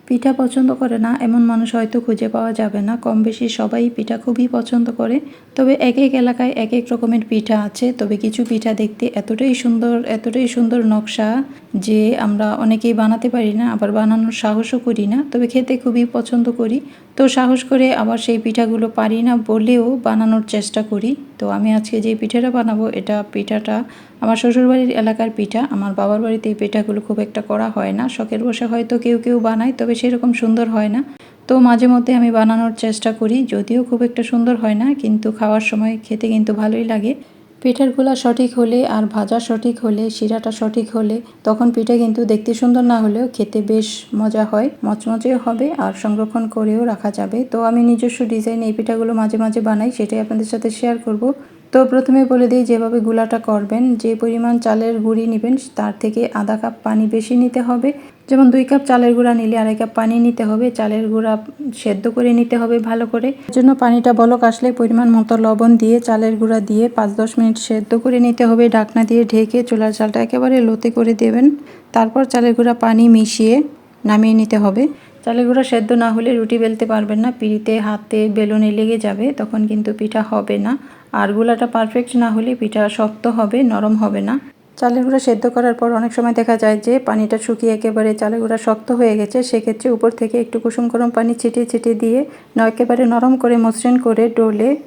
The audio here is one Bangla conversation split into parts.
পিঠা পছন্দ করে না এমন মানুষ হয়তো খুঁজে পাওয়া যাবে না। কম বেশি সবাই পিঠা খুবই পছন্দ করে। তবে এক এক এলাকায় এক এক রকমের পিঠা আছে। তবে কিছু পিঠা দেখতে এতটাই সুন্দর নকশা যে আমরা অনেকেই বানাতে পারি না, আবার বানানোর সাহসও করি না। তবে খেতে খুবই পছন্দ করি, তো সাহস করে আবার সেই পিঠাগুলো পারি না বলেও বানানোর চেষ্টা করি। তো আমি আজকে যে পিঠাটা বানাবো, পিঠাটা আমার শ্বশুরবাড়ির এলাকার পিঠা। আমার বাবার বাড়িতে এই পিঠাগুলো খুব একটা করা হয় না, শখের বসে হয়তো কেউ কেউ বানায়, তবে সেরকম সুন্দর হয় না। তো মাঝে মধ্যে আমি বানানোর চেষ্টা করি, যদিও খুব একটা সুন্দর হয় না, কিন্তু খাওয়ার সময় খেতে কিন্তু ভালোই লাগে। পিঠার গোলা সঠিক হলে আর ভাজা সঠিক হলে, শিরাটা সঠিক হলে তখন পিঠা কিন্তু দেখতে সুন্দর না হলেও খেতে বেশ মজা হয়, মচমচেও হবে আর সংরক্ষণ করেও রাখা যাবে। তো আমি নিজস্ব ডিজাইনে এই পিঠাগুলো মাঝে মাঝে বানাই, সেটাই আপনাদের সাথে শেয়ার করব। তো প্রথমে বলে দিই যেভাবে গুলাটা করবেন, যে পরিমাণ চালের গুঁড়ি নেবেন তার থেকে আধা কাপ পানি বেশি নিতে হবে। যেমন 2 কাপ চালের গুঁড়া নিলে 2.5 কাপ পানি নিতে হবে। চালের গুঁড়া সেদ্ধ করে নিতে হবে ভালো করে। এর জন্য পানিটা বলক আসলে পরিমাণ মতো লবণ দিয়ে চালের গুঁড়া দিয়ে 5-10 মিনিট সেদ্ধ করে নিতে হবে। ঢাকনা দিয়ে ঢেকে চুলার জালটা একেবারে লোতে করে দেবেন। তারপর চালের গুঁড়া পানি মিশিয়ে নামিয়ে নিতে হবে। চালের গুঁড়া সেদ্ধ না হলে রুটি বেলতে পারবেন না, পিঁড়িতে হাতে বেলুনে লেগে যাবে, তখন কিন্তু পিঠা হবে না। আর গুলাটা পারফেক্ট না হলে পিঠা শক্ত হবে, নরম হবে না। চালের গুঁড়া সেদ্ধ করার পর অনেক সময় দেখা যায় যে পানিটা শুকিয়ে একেবারে চালের গুঁড়া শক্ত হয়ে গেছে। সেক্ষেত্রে উপর থেকে একটু কুসুম গরম পানি ছিটিয়ে ছিটিয়ে দিয়ে একেবারে নরম করে মসৃণ করে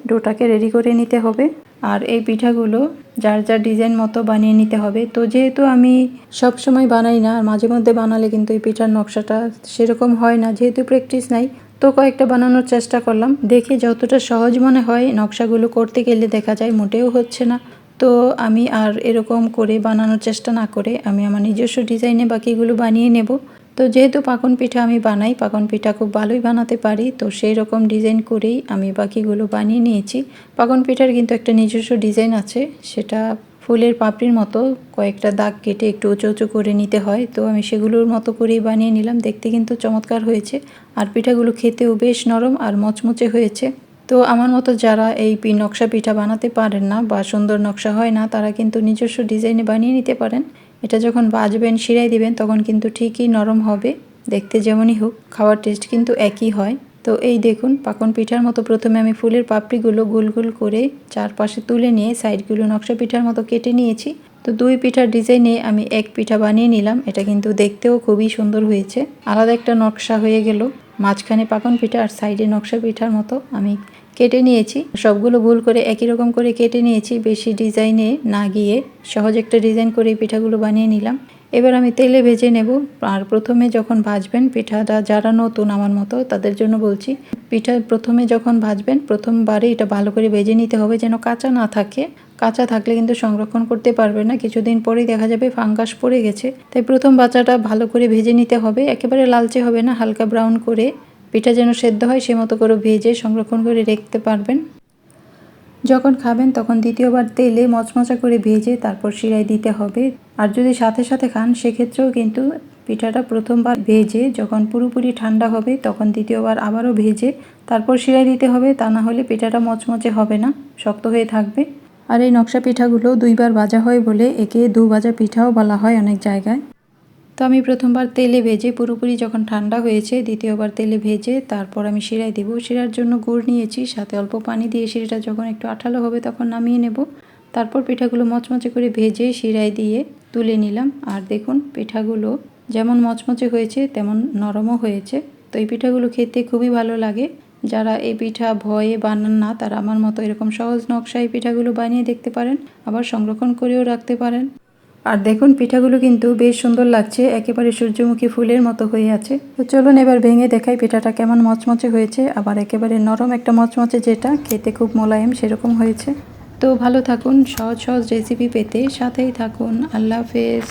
ডোটাকে রেডি করে নিতে হবে। আর এই পিঠাগুলো যার যার ডিজাইন মতো বানিয়ে নিতে হবে। তো যেহেতু আমি সব সময় বানাই না, আর মাঝে মধ্যে বানালে কিন্তু এই পিঠার নকশাটা সেরকম হয় না, যেহেতু প্র্যাকটিস নাই, তো কয়েকটা বানানোর চেষ্টা করলাম। দেখে যতটা সহজ মনে হয় নকশাগুলো করতে গেলে দেখা যায় মোটেও হচ্ছে না। তো আমি আর এরকম করে বানানোর চেষ্টা না করে আমি আমার নিজস্ব ডিজাইনে বাকিগুলো বানিয়ে নেব। তো যেহেতু পাকন পিঠা আমি বানাই, পাকন পিঠা খুব ভালোই বানাতে পারি, তো সেই রকম ডিজাইন করেই আমি বাকিগুলো বানিয়ে নিয়েছি। পাকন পিঠার কিন্তু একটা নিজস্ব ডিজাইন আছে, সেটা ফুলের পাপড়ির মতো কয়েকটা দাগ কেটে একটু উঁচু উঁচু করে নিতে হয়। তো আমি সেগুলোর মতো করেই বানিয়ে নিলাম, দেখতে কিন্তু চমৎকার হয়েছে। আর পিঠাগুলো খেতেও বেশ নরম আর মচমচে হয়েছে। তো আমার মতো যারা এই নকশা পিঠা বানাতে পারেন না বা সুন্দর নকশা হয় না, তারা কিন্তু নিজস্ব ডিজাইনে বানিয়ে নিতে পারেন। এটা যখন ভাজবেন, শিরায় দিবেন, তখন কিন্তু ঠিকই নরম হবে। দেখতে যেমনই হোক, খাওয়ার টেস্ট কিন্তু একই হয়। তো এই দেখুন, পাকন পিঠার মতো প্রথমে আমি ফুলের পাপড়িগুলো গোল গোল করে চারপাশে তুলে নিয়ে সাইডগুলো নকশা পিঠার মতো কেটে নিয়েছি। তো 2 পিঠার ডিজাইনে আমি 1 পিঠা বানিয়ে নিলাম। এটা কিন্তু দেখতেও খুবই সুন্দর হয়েছে, আলাদা একটা নকশা হয়ে গেল। মাঝখানে পাকন পিঠা আর সাইডে নকশা পিঠার মতো আমি কেটে নিয়েছি। সবগুলো গোল করে একই রকম করে কেটে নিয়েছি, বেশি ডিজাইনে না গিয়ে সহজ একটা ডিজাইন করে পিঠাগুলো বানিয়ে নিলাম। এবার আমি তেলে ভেজে নেব। আর প্রথমে যখন ভাজবেন পিঠাটা, যারা নতুন আমার মতো তাদের জন্য বলছি, পিঠা প্রথমে যখন ভাজবেন প্রথমবারে এটা ভালো করে ভেজে নিতে হবে, যেন কাঁচা না থাকে। কাঁচা থাকলে কিন্তু সংরক্ষণ করতে পারবে না, কিছুদিন পরেই দেখা যাবে ফাঙ্গাস পড়ে গেছে। তাই প্রথম বাচ্চাটা ভালো করে ভেজে নিতে হবে, একেবারে লালচে হবে না, হালকা ব্রাউন করে পিঠা যেন সেদ্ধ হয় সে মতো করে ভেজে সংরক্ষণ করে রাখতে পারবেন। যখন খাবেন তখন দ্বিতীয়বার তেলে মচমচা করে ভেজে তারপর শিরায় দিতে হবে। আর যদি সাথে সাথে খান সেক্ষেত্রেও কিন্তু পিঠাটা প্রথমবার ভেজে যখন পুরোপুরি ঠান্ডা হবে তখন দ্বিতীয়বার আবারও ভেজে তারপর শিরায় দিতে হবে, তা না হলে পিঠাটা মচমচে হবে না, শক্ত হয়ে থাকবে। আর এই নকশা পিঠাগুলো 2 বার ভাজা হয় বলে একে 2 ভাজা পিঠাও বলা হয় অনেক জায়গায়। তো আমি প্রথমবার তেলে ভেজে পুরোপুরি যখন ঠান্ডা হয়েছে, দ্বিতীয়বার তেলে ভেজে তারপর আমি শিরায় দেব। শিরার জন্য গুড় নিয়েছি, সাথে অল্প পানি দিয়ে শিরাটা যখন একটু আঠালো হবে তখন নামিয়ে নেব। তারপর পিঠাগুলো মচমচে করে ভেজে শিরায় দিয়ে তুলে নিলাম। আর দেখুন পিঠাগুলো যেমন মচমচে হয়েছে তেমন নরমও হয়েছে। তো এই পিঠাগুলো খেতে খুবই ভালো লাগে। যারা এই পিঠা ভয়ে বানান না, তারা আমার মতো এরকম সহজ নকশায় পিঠাগুলো বানিয়ে দেখতে পারেন, আবার সংরক্ষণ করেও রাখতে পারেন। আর দেখুন পিঠাগুলো কিন্তু বেশ সুন্দর লাগছে, একেবারে সূর্যমুখী ফুলের মতো হয়ে আছে। তো চলুন এবার ভেঙে দেখাই পিঠাটা কেমন মচমচে হয়েছে, আবার একেবারে নরম একটা মচমচে, যেটা খেতে খুব মোলায়েম সেরকম হয়েছে। তো ভালো থাকুন, সহজ সহজ রেসিপি পেতে সাথেই থাকুন। আল্লাহ হাফেজ।